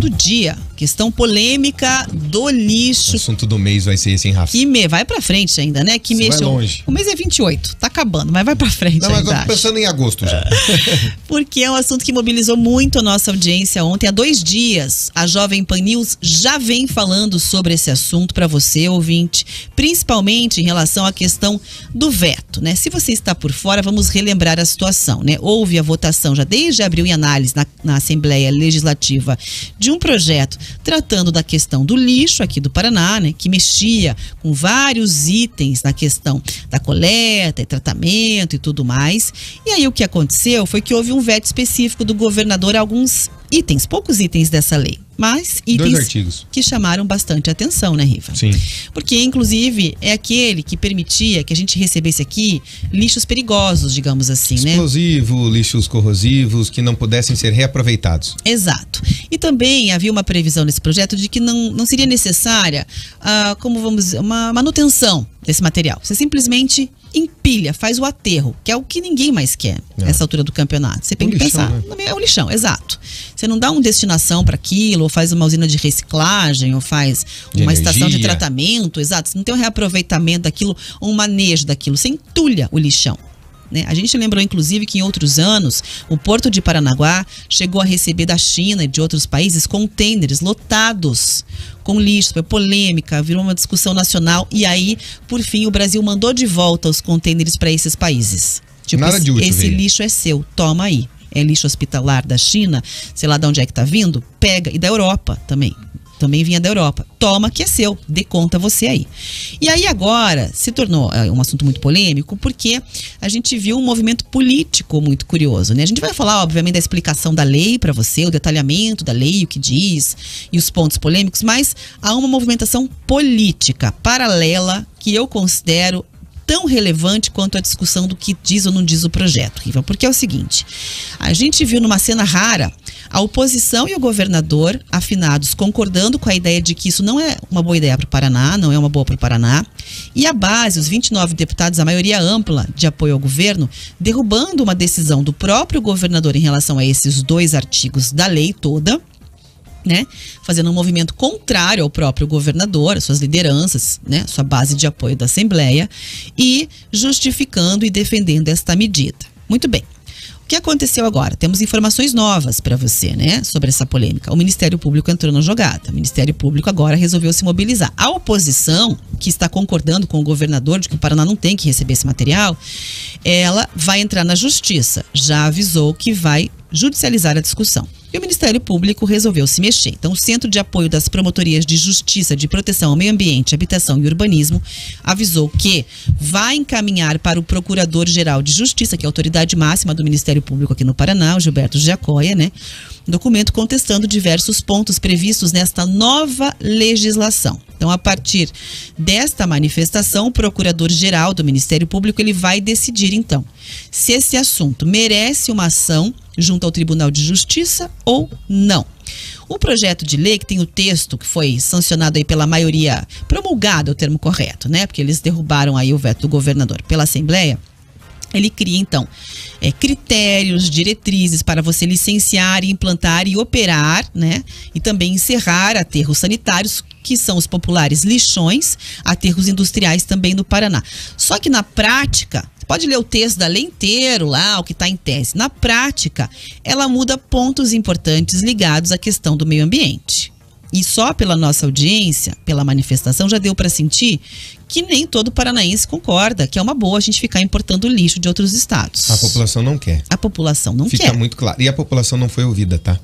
do dia. Questão polêmica do lixo. O assunto do mês vai ser esse, hein, Rafa? Vai pra frente ainda, né? Que vai longe. O mês é 28, tá acabando, mas vai pra frente. Não, mas eu tô pensando em agosto já. Porque é um assunto que mobilizou muito a nossa audiência ontem. Há 2 dias, a Jovem Pan News já vem falando sobre esse assunto para você, ouvinte, principalmente em relação à questão do veto, né? Se você está por fora, vamos relembrar a situação, né? Houve a votação já desde abril em análise na Assembleia Legislativa de um projeto tratando da questão do lixo aqui do Paraná, né? Que mexia com vários itens na questão da coleta e tratamento e tudo mais. E aí o que aconteceu foi que houve um veto específico do governador a alguns itens, poucos itens dessa lei, mas itens 2 artigos que chamaram bastante atenção, né, Riva? Sim. Porque, inclusive, é aquele que permitia que a gente recebesse aqui lixos perigosos, digamos assim, né? Explosivo, lixos corrosivos que não pudessem ser reaproveitados. Exato. E também havia uma previsão nesse projeto de que não seria necessária, como vamos dizer, uma manutenção desse material. Você simplesmente empilha, faz o aterro, que é o que ninguém mais quer nessa altura do campeonato. Você tem que pensar, né? É o lixão, exato. Você não dá uma destinação para aquilo, ou faz uma usina de reciclagem, ou faz uma estação de tratamento, exato. Você não tem um reaproveitamento daquilo, ou um manejo daquilo. Você entulha o lixão. Né? A gente lembrou, inclusive, que em outros anos, o Porto de Paranaguá chegou a receber da China e de outros países contêineres lotados com lixo. Foi polêmica, virou uma discussão nacional e aí, por fim, o Brasil mandou de volta os contêineres para esses países. Tipo, nada de útil, esse lixo é seu, toma aí. É lixo hospitalar da China, sei lá de onde é que tá vindo, pega. E da Europa também. Também vinha da Europa. Toma que é seu, dê conta você aí. E aí agora se tornou um assunto muito polêmico porque a gente viu um movimento político muito curioso, né? A gente vai falar, obviamente, da explicação da lei para você, o detalhamento da lei, o que diz e os pontos polêmicos, mas há uma movimentação política paralela que eu considero tão relevante quanto a discussão do que diz ou não diz o projeto, Riva. Porque é o seguinte, a gente viu numa cena rara a oposição e o governador afinados concordando com a ideia de que isso não é uma boa ideia para o Paraná, não é uma boa para o Paraná, e a base, os 29 deputados, a maioria ampla de apoio ao governo, derrubando uma decisão do próprio governador em relação a esses 2 artigos da lei toda, né, fazendo um movimento contrário ao próprio governador, às suas lideranças, né, sua base de apoio da Assembleia, e justificando e defendendo esta medida. Muito bem. O que aconteceu agora? Temos informações novas para você, né, sobre essa polêmica. O Ministério Público entrou na jogada. O Ministério Público agora resolveu se mobilizar. A oposição, que está concordando com o governador de que o Paraná não tem que receber esse material, ela vai entrar na justiça. Já avisou que vai judicializar a discussão. E o Ministério Público resolveu se mexer. Então, o Centro de Apoio das Promotorias de Justiça de Proteção ao Meio Ambiente, Habitação e Urbanismo avisou que vai encaminhar para o Procurador-Geral de Justiça, que é a autoridade máxima do Ministério Público aqui no Paraná, o Gilberto Giacoia, né? Documento contestando diversos pontos previstos nesta nova legislação. Então, a partir desta manifestação, o Procurador-Geral do Ministério Público ele vai decidir, então, se esse assunto merece uma ação junto ao Tribunal de Justiça ou não. O projeto de lei, que tem o texto que foi sancionado aí pela maioria, promulgado é o termo correto, né? Porque eles derrubaram aí o veto do governador pela Assembleia. Ele cria, então, critérios, diretrizes para você licenciar, implantar e operar, né? E também encerrar aterros sanitários, que são os populares lixões, aterros industriais também no Paraná. Só que na prática, você pode ler o texto da lei inteiro lá, o que está em tese. Na prática, ela muda pontos importantes ligados à questão do meio ambiente. E só pela nossa audiência, pela manifestação, já deu para sentir que nem todo paranaense concorda que é uma boa a gente ficar importando lixo de outros estados. A população não quer. A população não quer. Fica muito claro. E a população não foi ouvida, tá?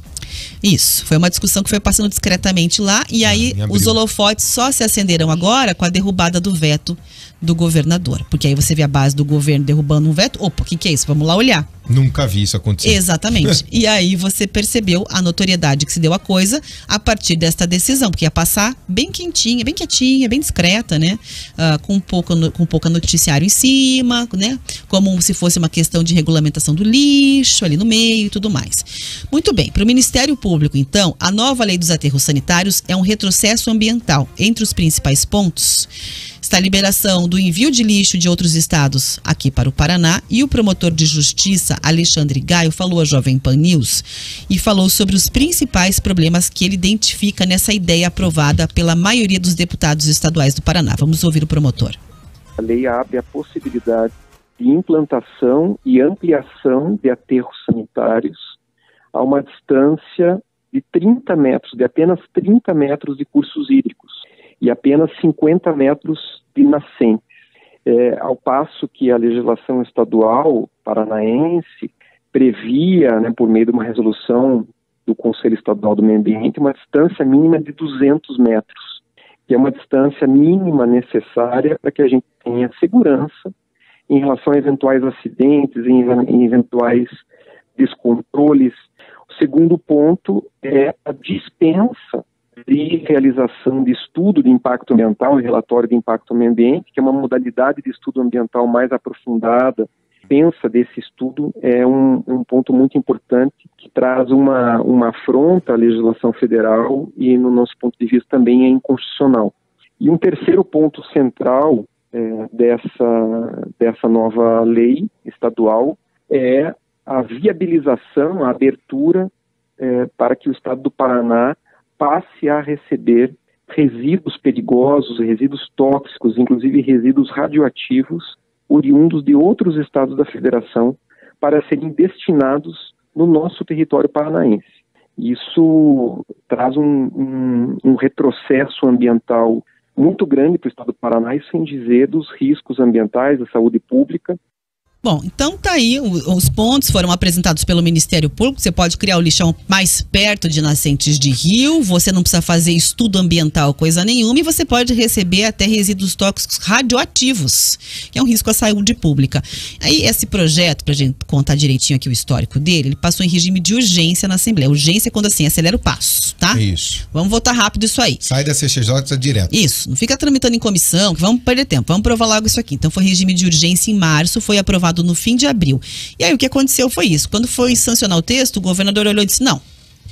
Isso. Foi uma discussão que foi passando discretamente lá e aí os holofotes só se acenderam agora com a derrubada do veto do governador. Porque aí você vê a base do governo derrubando um veto. Opa, o que é isso? Vamos lá olhar. Nunca vi isso acontecer. Exatamente. E aí você percebeu a notoriedade que se deu à coisa a partir desta decisão, porque ia passar bem quentinha, bem quietinha, bem discreta, né? Com pouca noticiário em cima, né? Como se fosse uma questão de regulamentação do lixo ali no meio e tudo mais. Muito bem. Para o Ministério Ministério Público, então, a nova lei dos aterros sanitários é um retrocesso ambiental. Entre os principais pontos está a liberação do envio de lixo de outros estados aqui para o Paraná, e o promotor de justiça Alexandre Gaio falou à Jovem Pan News e falou sobre os principais problemas que ele identifica nessa ideia aprovada pela maioria dos deputados estaduais do Paraná. Vamos ouvir o promotor. A lei abre a possibilidade de implantação e ampliação de aterros sanitários a uma distância de 30 metros, de apenas 30 metros de cursos hídricos e apenas 50 metros de nascentes. Ao passo que a legislação estadual paranaense previa, por meio de uma resolução do Conselho Estadual do Meio Ambiente, uma distância mínima de 200 metros, que é uma distância mínima necessária para que a gente tenha segurança em relação a eventuais acidentes, em eventuais descontroles. O segundo ponto é a dispensa de realização de estudo de impacto ambiental e relatório de impacto ao meio ambiente, que é uma modalidade de estudo ambiental mais aprofundada. Dispensa desse estudo é um ponto muito importante que traz uma afronta à legislação federal e, no nosso ponto de vista, também é inconstitucional. E um terceiro ponto central dessa nova lei estadual é a viabilização, a abertura para que o estado do Paraná passe a receber resíduos perigosos, resíduos tóxicos, inclusive resíduos radioativos, oriundos de outros estados da federação, para serem destinados no nosso território paranaense. Isso traz um retrocesso ambiental muito grande para o estado do Paraná, e sem dizer dos riscos ambientais, da saúde pública. Bom, então tá aí, os pontos foram apresentados pelo Ministério Público. Você pode criar o lixão mais perto de nascentes de rio, você não precisa fazer estudo ambiental, coisa nenhuma, e você pode receber até resíduos tóxicos radioativos, que é um risco à saúde pública. Aí esse projeto, pra gente contar direitinho aqui o histórico dele, ele passou em regime de urgência na Assembleia. Urgência é quando assim, acelera o passo, tá? Isso. Vamos votar rápido isso aí. Sai da CCJ direto. Isso, não fica tramitando em comissão, que vamos perder tempo, vamos provar logo isso aqui. Então foi regime de urgência em março, foi aprovado no fim de abril. E aí o que aconteceu foi isso. Quando foi sancionar o texto, o governador olhou e disse, não,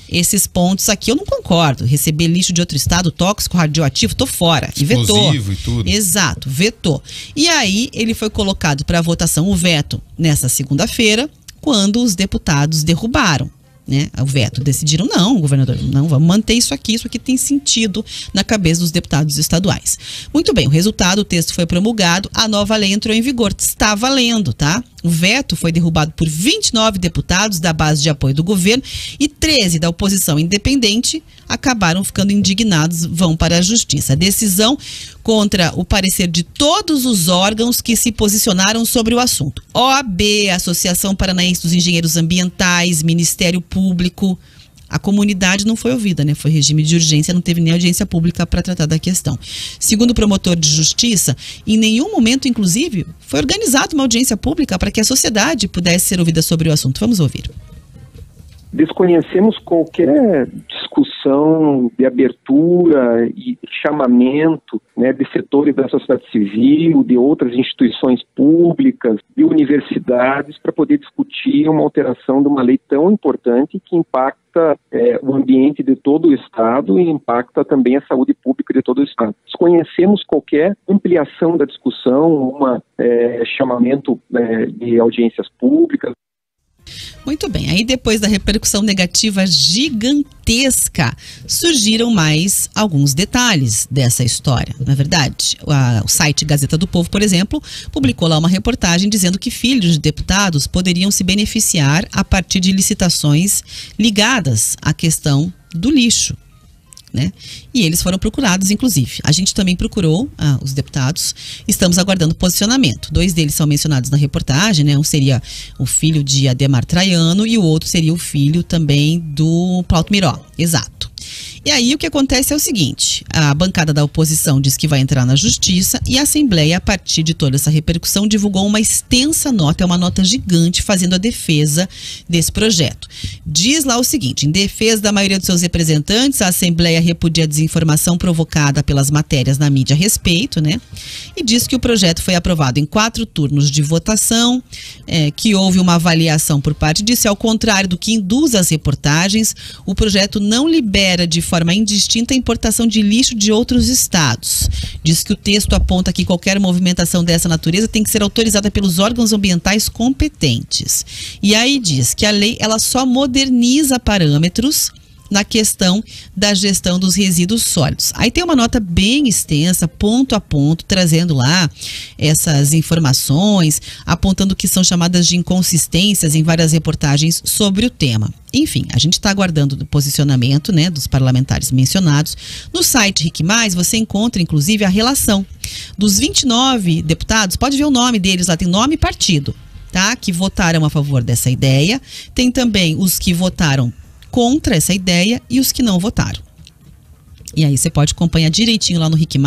esses pontos aqui eu não concordo. Receber lixo de outro estado, tóxico, radioativo, tô fora. E vetou. Explosivo e tudo. Exato, vetou. E aí ele foi colocado para votação o veto nessa segunda-feira, quando os deputados derrubaram, né, o veto. Decidiram, não, governador, não, vamos manter isso aqui tem sentido na cabeça dos deputados estaduais. Muito bem, o resultado, o texto foi promulgado, a nova lei entrou em vigor, está valendo, tá? O veto foi derrubado por 29 deputados da base de apoio do governo e 13 da oposição independente acabaram ficando indignados, vão para a justiça. A decisão contra o parecer de todos os órgãos que se posicionaram sobre o assunto. OAB, Associação Paranaense dos Engenheiros Ambientais, Ministério Público. A comunidade não foi ouvida, né? Foi regime de urgência, não teve nem audiência pública para tratar da questão. Segundo o promotor de justiça, em nenhum momento, inclusive, foi organizada uma audiência pública para que a sociedade pudesse ser ouvida sobre o assunto. Vamos ouvir. Desconhecemos qualquer discussão de abertura e chamamento, né, de setores da sociedade civil, de outras instituições públicas, de universidades, para poder discutir uma alteração de uma lei tão importante que impacta o ambiente de todo o Estado e impacta também a saúde pública de todo o Estado. Desconhecemos qualquer ampliação da discussão, chamamento de audiências públicas. Muito bem, aí depois da repercussão negativa gigantesca, surgiram mais alguns detalhes dessa história. Na verdade, o site Gazeta do Povo, por exemplo, publicou lá uma reportagem dizendo que filhos de deputados poderiam se beneficiar a partir de licitações ligadas à questão do lixo, né? E eles foram procurados, inclusive. A gente também procurou os deputados. Estamos aguardando posicionamento. 2 deles são mencionados na reportagem, né? Um seria o filho de Ademar Traiano e o outro seria o filho também do Plauto Miró. Exato. E aí o que acontece é o seguinte, a bancada da oposição diz que vai entrar na justiça e a Assembleia, a partir de toda essa repercussão, divulgou uma extensa nota, é uma nota gigante, fazendo a defesa desse projeto. Diz lá o seguinte: em defesa da maioria dos seus representantes, a Assembleia repudia a desinformação provocada pelas matérias na mídia a respeito, né? E diz que o projeto foi aprovado em 4 turnos de votação, que houve uma avaliação por parte disso. Ao contrário do que induz as reportagens, o projeto não libera de forma indistinta a importação de lixo de outros estados. Diz que o texto aponta que qualquer movimentação dessa natureza tem que ser autorizada pelos órgãos ambientais competentes. E aí diz que a lei ela só moderniza parâmetros na questão da gestão dos resíduos sólidos. Aí tem uma nota bem extensa, ponto a ponto, trazendo lá essas informações, apontando que são chamadas de inconsistências em várias reportagens sobre o tema. Enfim, a gente está aguardando o posicionamento, né, dos parlamentares mencionados. No site RIC+, você encontra, inclusive, a relação dos 29 deputados, pode ver o nome deles lá, tem nome e partido, tá? Que votaram a favor dessa ideia. Tem também os que votaram contra essa ideia e os que não votaram. E aí você pode acompanhar direitinho lá no RIC+,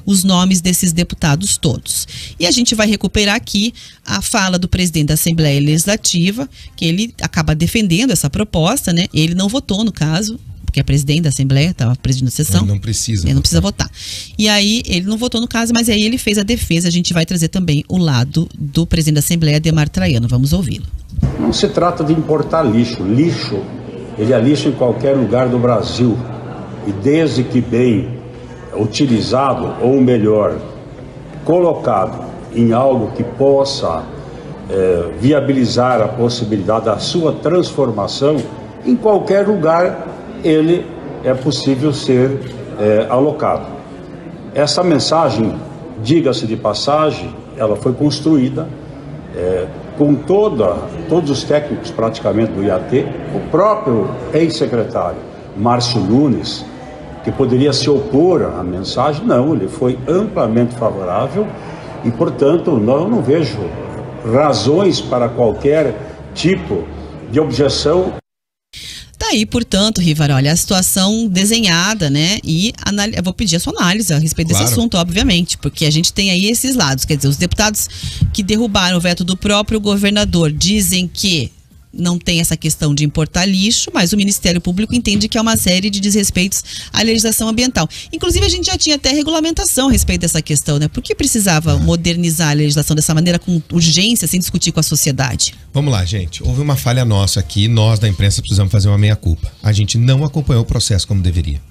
os nomes desses deputados todos. E a gente vai recuperar aqui a fala do presidente da Assembleia Legislativa, que ele acaba defendendo essa proposta, né? Ele não votou, no caso, porque é presidente da Assembleia, estava presidindo a sessão. Ele não precisa. Ele não precisa votar. E aí, ele não votou no caso, mas aí ele fez a defesa. A gente vai trazer também o lado do presidente da Assembleia, Adhemar Traiano. Vamos ouvi-lo. Não se trata de importar lixo. Lixo, ele é lixo em qualquer lugar do Brasil. E desde que bem utilizado, ou melhor, colocado em algo que possa viabilizar a possibilidade da sua transformação, em qualquer lugar ele é possível ser alocado. Essa mensagem, diga-se de passagem, ela foi construída com todos os técnicos praticamente do IAT, o próprio ex-secretário Márcio Nunes, que poderia se opor à mensagem, não, ele foi amplamente favorável e, portanto, eu não vejo razões para qualquer tipo de objeção. Tá aí, portanto, Rivaroli, a situação desenhada, né? E eu vou pedir a sua análise a respeito desse assunto, obviamente, porque a gente tem aí esses lados. Quer dizer, os deputados que derrubaram o veto do próprio governador dizem que não tem essa questão de importar lixo, mas o Ministério Público entende que é uma série de desrespeitos à legislação ambiental. Inclusive, a gente já tinha até regulamentação a respeito dessa questão, né? Por que precisava modernizar a legislação dessa maneira, com urgência, sem discutir com a sociedade? Vamos lá, gente. Houve uma falha nossa aqui, nós da imprensa precisamos fazer uma meia-culpa. A gente não acompanhou o processo como deveria.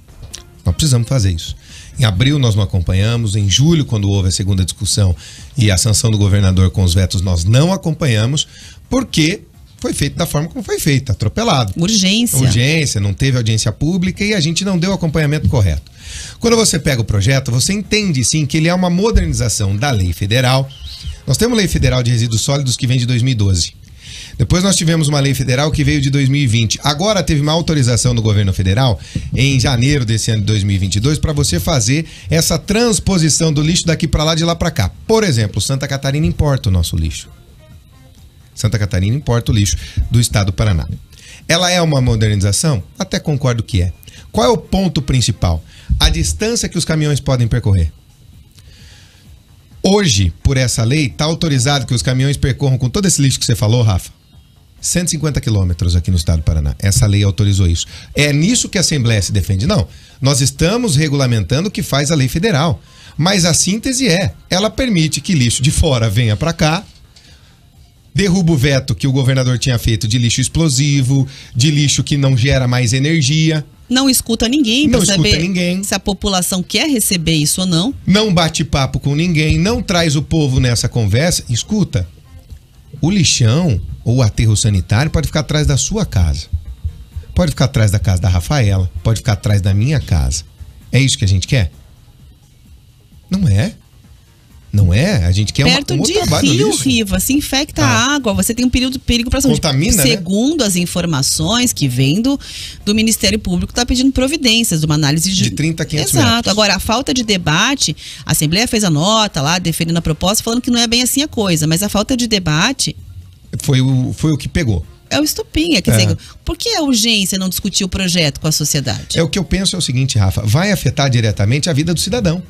Nós precisamos fazer isso. Em abril nós não acompanhamos, em julho, quando houve a segunda discussão e a sanção do governador com os vetos, nós não acompanhamos, porque foi feito da forma como foi feito, atropelado. Urgência, não teve audiência pública e a gente não deu o acompanhamento correto. Quando você pega o projeto, você entende sim que ele é uma modernização da lei federal. Nós temos lei federal de resíduos sólidos que vem de 2012. Depois nós tivemos uma lei federal que veio de 2020. Agora teve uma autorização do governo federal em janeiro desse ano de 2022 para você fazer essa transposição do lixo daqui para lá, de lá para cá. Por exemplo, Santa Catarina importa o nosso lixo. Santa Catarina importa o lixo do estado do Paraná. Ela é uma modernização? Até concordo que é. Qual é o ponto principal? A distância que os caminhões podem percorrer. Hoje, por essa lei, está autorizado que os caminhões percorram, com todo esse lixo que você falou, Rafa, 150 quilômetros aqui no estado do Paraná. Essa lei autorizou isso. É nisso que a Assembleia se defende? Não. Nós estamos regulamentando o que faz a lei federal. Mas a síntese ela permite que lixo de fora venha para cá, derruba o veto que o governador tinha feito de lixo explosivo, de lixo que não gera mais energia. Não escuta ninguém para saber se a população quer receber isso ou não. Não bate papo com ninguém, não traz o povo nessa conversa. Escuta, o lixão ou o aterro sanitário pode ficar atrás da sua casa. Pode ficar atrás da casa da Rafaela, pode ficar atrás da minha casa. É isso que a gente quer? Não é. Não é? A gente quer perto de rio, Riva, se infecta a água, você tem um perigo para a saúde. Contamina, segundo, né? As informações que vêm do Ministério Público, está pedindo providências, de uma análise de 30 a 500 metros. Exato. Agora, a falta de debate, a Assembleia fez a nota lá, defendendo a proposta, falando que não é bem assim a coisa, mas a falta de debate... Foi o que pegou. É o estupim. Quer dizer, por que a urgência não discutir o projeto com a sociedade? O que eu penso é o seguinte, Rafa, vai afetar diretamente a vida do cidadão.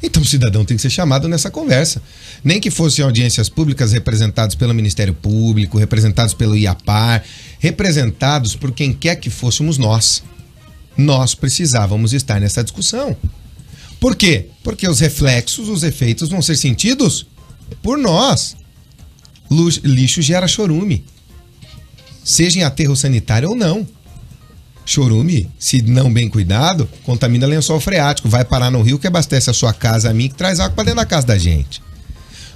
Então o cidadão tem que ser chamado nessa conversa. Nem que fossem audiências públicas representados pelo Ministério Público, representados pelo IAPAR, representados por quem quer que fôssemos nós. Nós precisávamos estar nessa discussão. Por quê? Porque os reflexos, os efeitos vão ser sentidos por nós. Lixo gera chorume. Seja em aterro sanitário ou não. Chorume, se não bem cuidado, contamina lençol freático, vai parar no rio que abastece a sua casa, a mim, que traz água para dentro da casa da gente.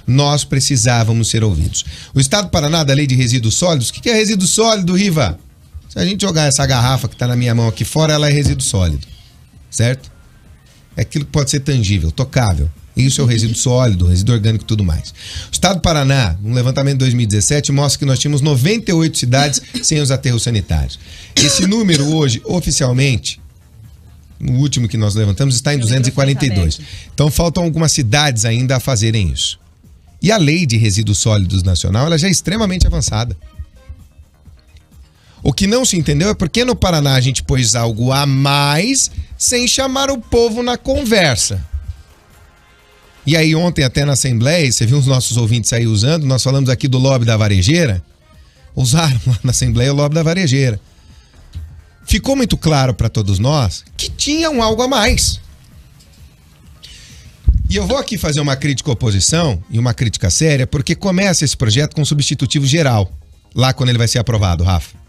Nós precisávamos ser ouvidos. O Estado do Paraná, da Lei de Resíduos Sólidos, o que é resíduo sólido, Riva? Se a gente jogar essa garrafa que está na minha mão aqui fora, ela é resíduo sólido, certo? É aquilo que pode ser tangível, tocável. Isso é o resíduo sólido, resíduo orgânico e tudo mais. O Estado do Paraná, um levantamento de 2017, mostra que nós tínhamos 98 cidades sem os aterros sanitários. Esse número hoje, oficialmente, o último que nós levantamos, está em 242. Então faltam algumas cidades ainda a fazerem isso. E a Lei de Resíduos Sólidos Nacional, ela já é extremamente avançada. O que não se entendeu é porque no Paraná a gente pôs algo a mais sem chamar o povo na conversa. E aí ontem até na Assembleia, você viu os nossos ouvintes aí usando, nós falamos aqui do lobby da varejeira, usaram lá na Assembleia o lobby da varejeira. Ficou muito claro para todos nós que tinha um algo a mais. E eu vou aqui fazer uma crítica à oposição, e uma crítica séria, porque começa esse projeto com substitutivo geral, lá quando ele vai ser aprovado, Rafa.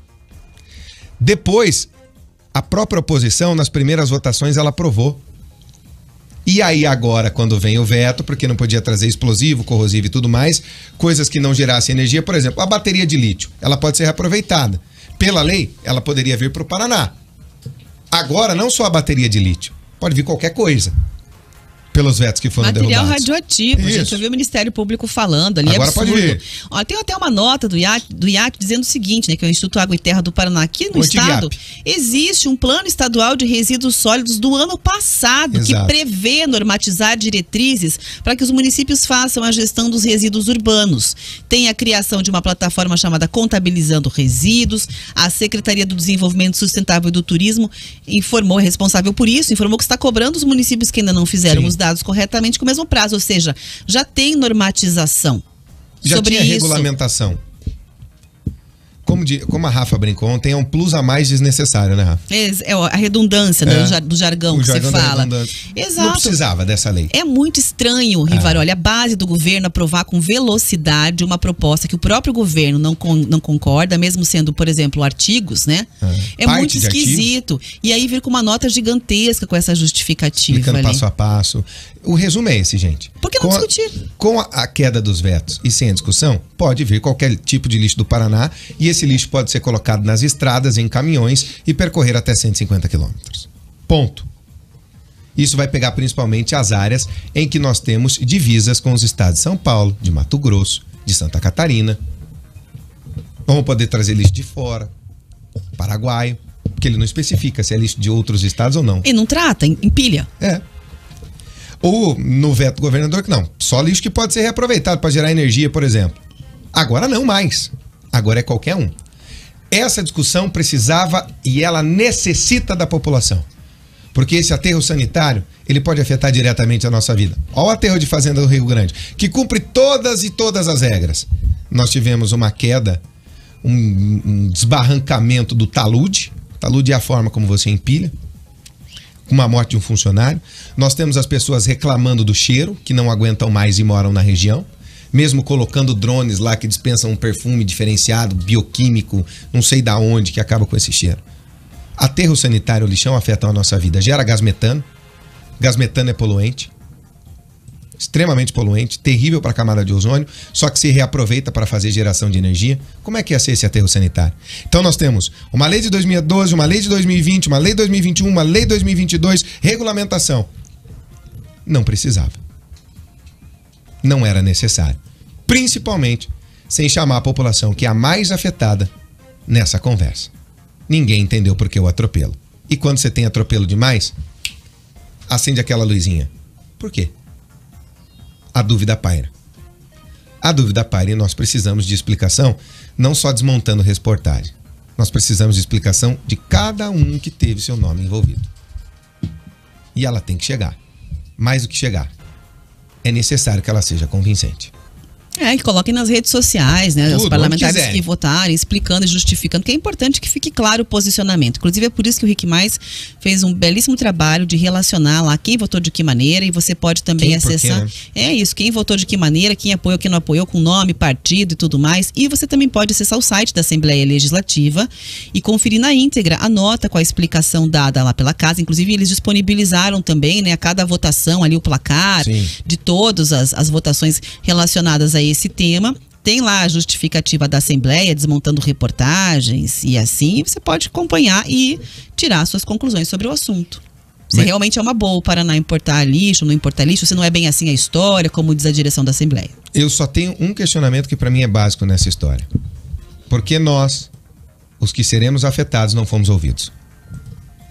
Depois, a própria oposição, nas primeiras votações, ela aprovou. E aí agora, quando vem o veto, porque não podia trazer explosivo, corrosivo e tudo mais, coisas que não gerassem energia, por exemplo, a bateria de lítio, ela pode ser reaproveitada. Pela lei, ela poderia vir para o Paraná. Agora, não só a bateria de lítio, pode vir qualquer coisa. Pelos vetos que foram material derrubados. Radioativo, gente, já viu o Ministério Público falando ali, agora absurdo. Pode vir. Ó, tem até uma nota do IAT dizendo o seguinte, né, que é o Instituto Água e Terra do Paraná, aqui no estado, existe um plano estadual de resíduos sólidos do ano passado, que prevê normatizar diretrizes para que os municípios façam a gestão dos resíduos urbanos. Tem a criação de uma plataforma chamada Contabilizando Resíduos, a Secretaria do Desenvolvimento Sustentável e do Turismo informou, é responsável por isso, informou que está cobrando os municípios que ainda não fizeram os dados corretamente com o mesmo prazo, ou seja, já tem normatização sobre isso. Já tinha regulamentação. Como a Rafa brincou ontem, é um plus a mais desnecessário, né, Rafa? É a redundância, né, do jargão que você fala. Exato. Não precisava dessa lei. É muito estranho, Rivaroli, a base do governo aprovar com velocidade uma proposta que o próprio governo não concorda, mesmo sendo, por exemplo, artigos, né? É muito esquisito. E aí vir com uma nota gigantesca com essa justificativa. Explicando passo a passo. O resumo é esse, gente. Por que não discutir? Com a queda dos vetos e sem a discussão, pode vir qualquer tipo de lixo do Paraná e esse lixo pode ser colocado nas estradas, em caminhões e percorrer até 150 quilômetros. Ponto. Isso vai pegar principalmente as áreas em que nós temos divisas com os estados de São Paulo, de Mato Grosso, de Santa Catarina. Vamos poder trazer lixo de fora, paraguaio, porque ele não especifica se é lixo de outros estados ou não. E não trata, empilha. Ou no veto do governador que não, só lixo que pode ser reaproveitado para gerar energia, por exemplo. Agora não mais. Agora é qualquer um. Essa discussão precisava e ela necessita da população. Porque esse aterro sanitário, ele pode afetar diretamente a nossa vida. Olha o aterro de fazenda do Rio Grande, que cumpre todas as regras. Nós tivemos uma queda, um desbarrancamento do talude. Talude é a forma como você empilha. Uma morte de um funcionário. Nós temos as pessoas reclamando do cheiro, que não aguentam mais e moram na região. Mesmo colocando drones lá que dispensam um perfume diferenciado, bioquímico, não sei da onde, que acaba com esse cheiro. Aterro sanitário, o lixão afetam a nossa vida. Gera gás metano. Gás metano é poluente. Extremamente poluente, terrível para a camada de ozônio, só que se reaproveita para fazer geração de energia. Como é que ia ser esse aterro sanitário? Então nós temos uma lei de 2012, uma lei de 2020, uma lei de 2021, uma lei de 2022, regulamentação. Não precisava. Não era necessário. Principalmente sem chamar a população que é a mais afetada nessa conversa. Ninguém entendeu por que o atropelo. E quando você tem atropelo demais, acende aquela luzinha. Por quê? A dúvida paira. A dúvida paira e nós precisamos de explicação não só desmontando reportagem. Nós precisamos de explicação de cada um que teve seu nome envolvido. E ela tem que chegar. Mais do que chegar, é necessário que ela seja convincente. Que coloquem nas redes sociais, né? Tudo, os parlamentares onde quiser. que votarem, explicando e justificando, que é importante que fique claro o posicionamento. Inclusive, é por isso que o Rick Mais fez um belíssimo trabalho de relacionar lá quem votou de que maneira, e você pode também Quem, por quê, acessar. né? É isso, quem votou de que maneira, quem apoiou, quem não apoiou, com nome, partido e tudo mais. E você também pode acessar o site da Assembleia Legislativa e conferir na íntegra a nota com a explicação dada lá pela casa. Inclusive, eles disponibilizaram também, né, a cada votação ali o placar Sim. de todas as votações relacionadas a esse tema. Tem lá a justificativa da Assembleia, desmontando reportagens e assim você pode acompanhar e tirar suas conclusões sobre o assunto. Se Mas realmente é uma boa o Paraná importar lixo, não importar lixo, se não é bem assim a história, como diz a direção da Assembleia. eu só tenho um questionamento que para mim é básico nessa história. Por que nós, os que seremos afetados, não fomos ouvidos?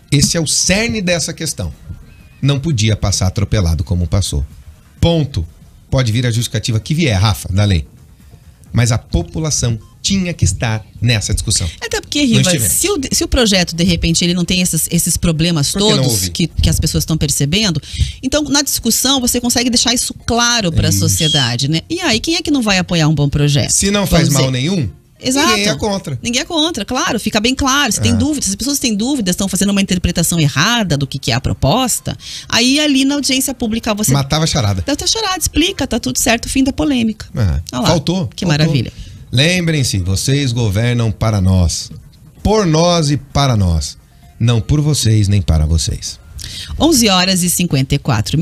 Esse é o cerne dessa questão. Não podia passar atropelado como passou. Ponto. Pode vir a justificativa que vier, Rafa, da lei. Mas a população tinha que estar nessa discussão. Até porque, Riva, se o projeto, de repente, ele não tem esses problemas todos que as pessoas estão percebendo, então, na discussão, você consegue deixar isso claro para a sociedade, né? E aí, quem é que não vai apoiar um bom projeto? Se não faz mal nenhum, exato. Ninguém é contra. Ninguém é contra, claro, fica bem claro. Se tem dúvidas, se as pessoas têm dúvidas, estão fazendo uma interpretação errada do que é a proposta, aí ali na audiência pública você... matava a charada. Tá charada, explica, tá tudo certo, fim da polêmica. Faltou. Que maravilha. Lembrem-se, vocês governam para nós. Por nós e para nós. Não por vocês nem para vocês. 11h54.